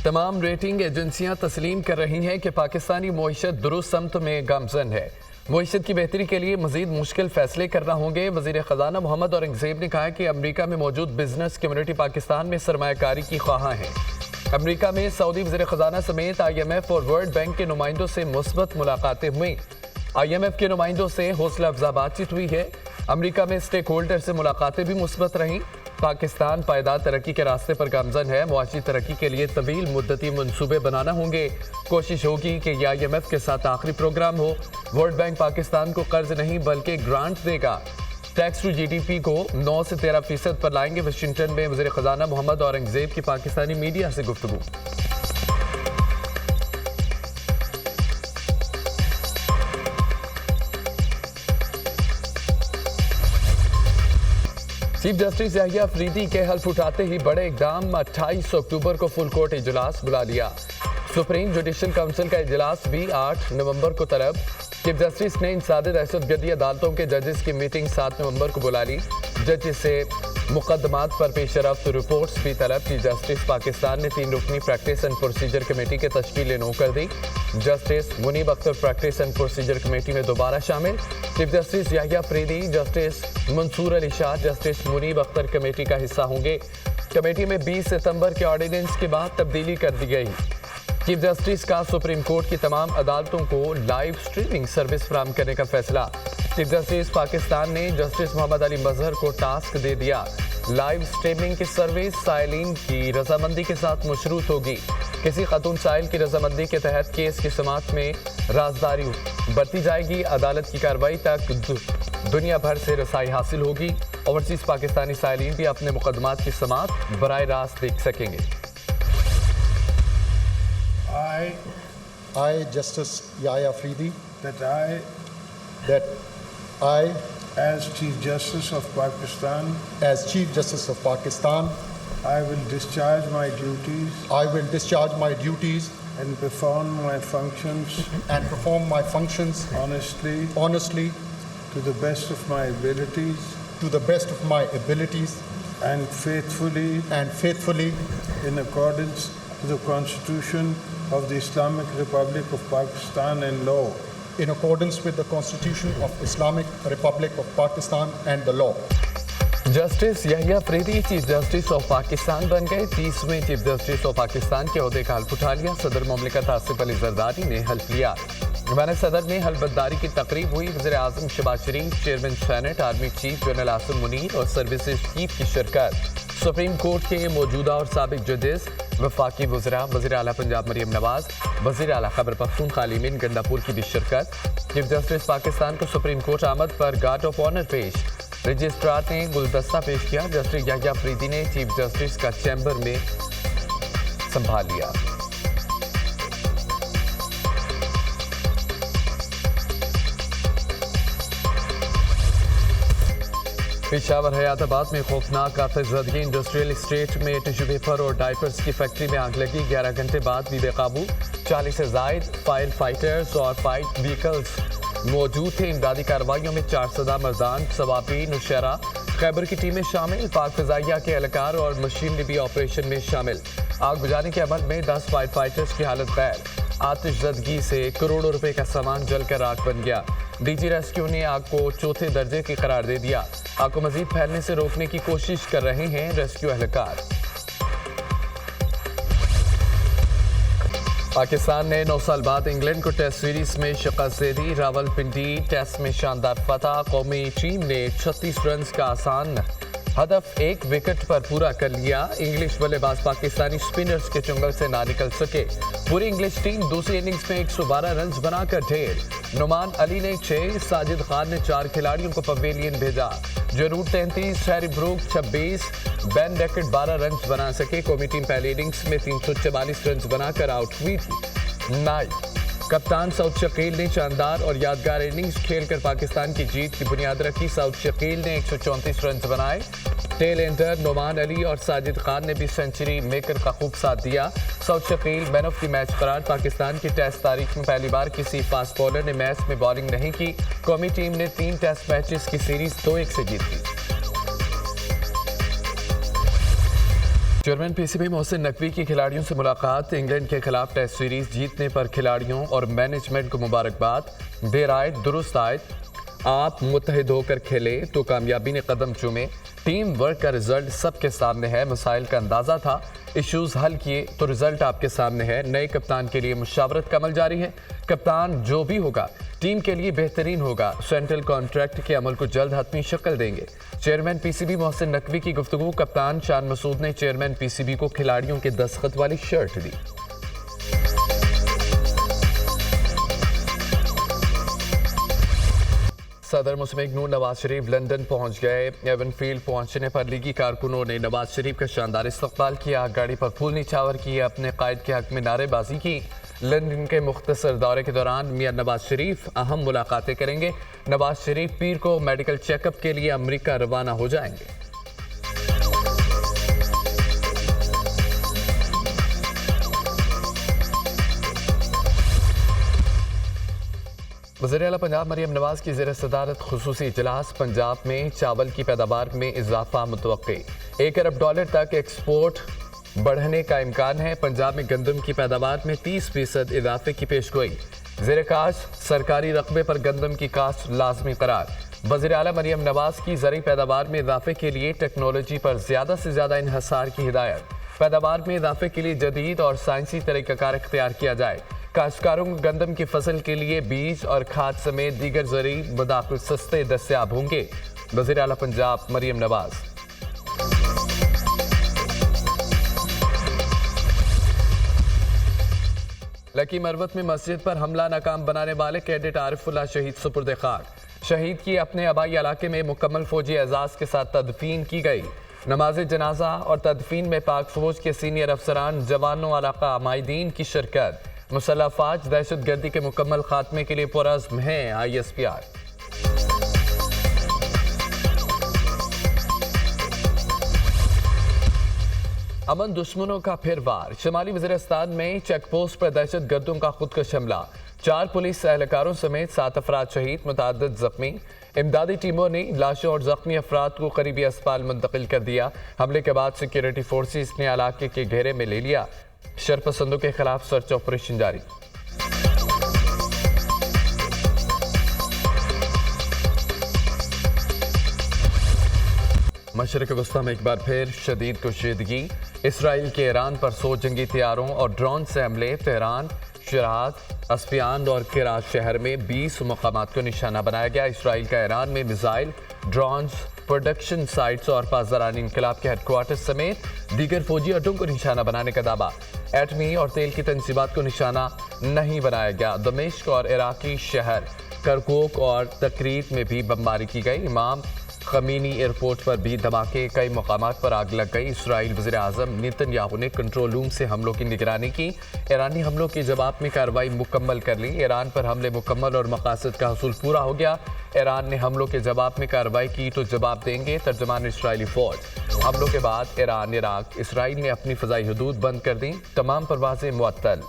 तमाम रेटिंग एजेंसियां तस्लीम कर रही हैं कि पाकिस्तानी मईशत दुरुस्त समत में गामजन है। मईशत की बेहतरी के लिए मजीद मुश्किल फैसले करना होंगे। वजीर खजाना मोहम्मद औरंगजेब ने कहा कि अमरीका में मौजूद बिजनेस कम्युनिटी पाकिस्तान में सरमायाकारी की ख्वाहां है। अमरीका में सऊदी वजीर खजाना समेत IMF और वर्ल्ड बैंक के नुमाइंदों से मुस्बत मुलाकातें हुई। IMF के नुमाइंदों से हौसला अफजा बातचीत हुई है। अमरीका में स्टेक होल्डर से मुलाकातें भी मुस्बत रहीं। पाकिस्तान पायदार तरक्की के रास्ते पर गामजन है। मुआशी तरक्की के लिए तवील मुद्दती मनसूबे बनाना होंगे। कोशिश होगी कि यह IMF के साथ आखिरी प्रोग्राम हो। वर्ल्ड बैंक पाकिस्तान को कर्ज नहीं बल्कि ग्रांट देगा। टैक्स टू GDP को 9 से 13% पर लाएंगे। वाशिंगटन में वज़ीर ख़जाना मोहम्मद औरंगजेब की पाकिस्तानी मीडिया से गुफ्तगू। चीफ जस्टिस याहिया अफरीदी के हल्फ उठाते ही बड़े इकदाम। 28 अक्टूबर को फुल कोर्ट इजलास बुला लिया। सुप्रीम जुडिशल काउंसिल का इजलास भी 8 नवंबर को तलब। चीफ जस्टिस ने इंसादी दहशतगर्दी अदालतों के जजेस की मीटिंग 7 नवंबर को बुला ली। जजेस से मुकदमात पर पेशरफ्त रिपोर्ट्स भी तलब। चीफ जस्टिस पाकिस्तान ने 3 रुकनी प्रैक्टिस एंड प्रोसीजर कमेटी की तश्कील नो कर दी। Justice Munib Akhtar practice and procedure committee में दोबारा शामिल। Chief justice Yahya Afridi, justice Mansoor Ali Shah, justice Munib Akhtar committee का हिस्सा होंगे। कमेटी में 20 सितंबर के ऑर्डिनेंस के बाद तब्दीली कर दी गई। चीफ जस्टिस का सुप्रीम कोर्ट की तमाम अदालतों को लाइव स्ट्रीमिंग सर्विस फराहम करने का फैसला। चीफ जस्टिस पाकिस्तान ने जस्टिस मोहम्मद अली मजहर को टास्क दे दिया। लाइव स्ट्रीमिंग की सर्विस साइलिन की रजामंदी के साथ मशरूत होगी। किसी खातून साइल की रजामंदी के तहत केस की समाअत में राजदारी बरती जाएगी। अदालत की कार्रवाई तक दुनिया भर से रसाई हासिल होगी। ओवरसीज पाकिस्तानी साइलिन भी अपने मुकदमात की समाअत बराह रास्त देख सकेंगे। I, Justice Yahya Afridi, that I, as Chief Justice of Pakistan, as Chief Justice of Pakistan, I will discharge my duties and perform my functions honestly, to the best of my abilities, and faithfully, in accordance with the Constitution of the Islamic Republic of Pakistan and law. in accordance with the Constitution of Islamic Republic of Pakistan and the law. Justice Yahya Afridi chief justice of Pakistan बन गए। 30वें chief justice of Pakistan के ओहदे का हल्फ उठा लिया। सदर मुमलिकत आसिफ अली जरदारी ने हल्फ लिया। ईमान सदर में हल्फबर्दारी की तकरीब हुई। वज़ीर आज़म Shahbaz Sharif, chairman senate, army chief general Asim Munir और सर्विसेज चीफ की शिरकत। सुप्रीम कोर्ट के मौजूदा और साबिक जजेस, वफाकी वज़रा, वज़ीर आला पंजाब मरियम नवाज, वज़ीर आला खैबर पख्तूनख्वा अलीमीन गंडापुर की भी शिरकत। चीफ जस्टिस पाकिस्तान को सुप्रीम कोर्ट आमद पर गार्ड ऑफ ऑनर पेश। रजिस्ट्रार ने गुलदस्ता पेश किया। जस्टिस याहिया अफरीदी ने चीफ जस्टिस का चैम्बर में संभाल लिया। पेशावर हयाताबाद में खौफनाक आतिशज़दगी। इंडस्ट्रियल इस्टेट में टिश्यू पेपर और डायपर्स की फैक्ट्री में आग लगी। 11 घंटे बाद भी बेकाबू। 40 से जायद फायर फाइटर्स और फाइट व्हीकल्स मौजूद थे। इमदादी कार्रवाइयों में 4 मर्दान, सवाबी, नुशरा, खैबर की टीमें शामिल। पाक फिजाइया के एहलकार और मशीनरी भी ऑपरेशन में शामिल। आग बुझाने के अमल में 10 फायर फाइटर्स की हालत गैर। आतिशज़दगी से करोड़ों रुपए का सामान जलकर आग बन गया। DG रेस्क्यू ने आग को चौथे दर्जे की करार दे दिया। आग को मजीद फैलने से रोकने की कोशिश कर रहे हैं रेस्क्यू एहलकार। पाकिस्तान ने 9 साल बाद इंग्लैंड को टेस्ट सीरीज में शिकस्त दे दी। रावलपिंडी टेस्ट में शानदार फतह। कौमी टीम ने 36 रन का आसान हदफ 1 विकेट पर पूरा कर लिया। इंग्लिश बल्लेबाज पाकिस्तानी स्पिनर्स के चुंगल से ना निकल सके। पूरी इंग्लिश टीम दूसरी इनिंग्स में 112 रन बनाकर ढेर। नुमान अली ने 6, साजिद खान ने 4 खिलाड़ियों को पवेलियन भेजा। जरूर 33, Harry Brook 26, Ben decade 12 run बना सके। कौमी टीम पहली इनिंग्स में 344 रन बनाकर आउट हुई थी। कप्तान सऊद शकील ने शानदार और यादगार इनिंग्स खेलकर पाकिस्तान की जीत की बुनियाद रखी। सऊद शकील ने 134 रन बनाए। टेल एंडर नोमान अली और साजिद खान ने भी सेंचुरी मेकर का खूब साथ दिया। Saud Shakeel man of the match करार। पाकिस्तान की टेस्ट तारीख में पहली बार किसी फास्ट बॉलर ने मैच में बॉलिंग नहीं की। कौमी टीम ने 3 टेस्ट मैचेस की सीरीज 2-1 से जीती। चेयरमैन पीसीबी मोहसिन नकवी की खिलाड़ियों से मुलाकात। इंग्लैंड के खिलाफ टेस्ट सीरीज जीतने पर खिलाड़ियों और मैनेजमेंट को मुबारकबाद। देर आए दुरुस्त आए, आप मुत्तहिद होकर खेले तो कामयाबी ने कदम चूमे। टीम वर्क का रिजल्ट सबके सामने है, मसाइल का अंदाजा था, इश्यूज हल किए तो रिजल्ट आपके सामने है। नए कप्तान के लिए मुशावरत का अमल जारी है। कप्तान जो भी होगा टीम के लिए बेहतरीन होगा। सेंट्रल कॉन्ट्रैक्ट के अमल को जल्द हतमी शक्ल देंगे। चेयरमैन पीसीबी मोहसिन नकवी की गुफ्तगू। कप्तान शान मसूद ने चेयरमैन पीसीबी को खिलाड़ियों के दस्तखत वाली शर्ट दी। सदर मुस्लिम लीग नून नवाज शरीफ लंदन पहुंच गए। एवन फील्ड पहुंचने पर लीगी कारकुनों ने नवाज शरीफ का शानदार इस्तकबाल किया। गाड़ी पर फूल निछावर किए, अपने कायद के हक में नारेबाजी की। लंदन के मुख्तसर दौरे के दौरान मियां नवाज शरीफ अहम मुलाकातें करेंगे। नवाज शरीफ पीर को मेडिकल चेकअप के लिए अमरीका रवाना हो जाएंगे। वज़ीर आला पंजाब मरियम नवाज की ज़ेर सदारत खुसूसी इजलास। पंजाब में चावल की पैदावार में इजाफा मुतवक्की। $1 अरब तक एक्सपोर्ट बढ़ने का इम्कान है। पंजाब में गंदम की पैदावार में 30% इजाफे की पेशगोई। ज़ेर काश्त सरकारी रकबे पर गंदम की काश्त लाजमी करार। वज़ीर आला मरियम नवाज की ज़रूरी पैदावार में इजाफे के लिए टेक्नोलॉजी पर ज़्यादा से ज़्यादा इन्हसार की हिदायत। पैदावार में इजाफे के लिए जदीद और साइंसी तरीक़ाकार इख्तियार किया जाए। काश्तकारों को गंदम की फसल के लिए बीज और खाद समेत दीगर ज़रूरी मदाखिल सस्ते दस्तयाब होंगे। वज़ीर आला पंजाब मरियम नवाज। लकी मरवत में मस्जिद पर हमला नाकाम बनाने वाले कैडेट आरिफुल्लाह शहीद सुपुर्द खाक। शहीद की अपने आबाई इलाके में मुकम्मल फौजी एजाज के साथ तदफीन की गई। नमाज जनाजा और तदफीन में पाक फौज के सीनियर अफसरान, जवानों, इलाका माहिदीन की शिरकत। मुसल्लह अफवाज दहशत गर्दी के मुकम्मल खात्मे के लिए पुरअज़्म हैं ISPR। अमन दुश्मनों का फिर वार। शुमाली वज़ीरिस्तान में चेक पोस्ट पर दहशत गर्दों का खुदकश हमला। 4 पुलिस एहलकारों समेत 7 अफराद शहीद, मुतअद्दिद जख्मी। इमदादी टीमों ने लाशों और जख्मी अफराद को करीबी अस्पताल मुंतकिल कर दिया। हमले के बाद सिक्योरिटी फोर्सेस ने इलाके के घेरे में ले लिया। शरपसंदों के खिलाफ सर्च ऑपरेशन जारी। मशरक़ वस्ता में एक बार फिर शदीद कशीदगी। इसराइल के ईरान पर 100 जंगी तैयारों और ड्रोन से हमले। तेहरान, शरात, अस्पियान और किरात शहर में 20 मकामात को निशाना बनाया गया। इसराइल का ईरान में मिसाइल, ड्रोन्स, प्रोडक्शन साइट्स और पासदारानी इनकलाब के हेडक्वार्टर समेत दीगर फौजी अड्डों को निशाना बनाने का दावा। एटमी और तेल की तंजीबात को निशाना नहीं बनाया गया। दमिश्क और इराकी शहर करकुक और तकरीत में भी बमबारी की गई। इमाम खमीनी एयरपोर्ट पर भी धमाके, कई मकामात पर आग लग गई। इसराइल वज़ीर आज़म नेतन्याहू ने कंट्रोल रूम से हमलों की निगरानी की। ईरानी हमलों के जवाब में कार्रवाई मुकम्मल कर ली। ईरान पर हमले मुकम्मल और मकासद का हसूल पूरा हो गया। ईरान ने हमलों के जवाब में कार्रवाई की तो जवाब देंगे, तर्जमान इसराइली फौज। हमलों के बाद ईरान, इराक, इसराइल ने अपनी फ़ज़ाई हदूद बंद कर दी। तमाम परवाज़ें मुअत्तल।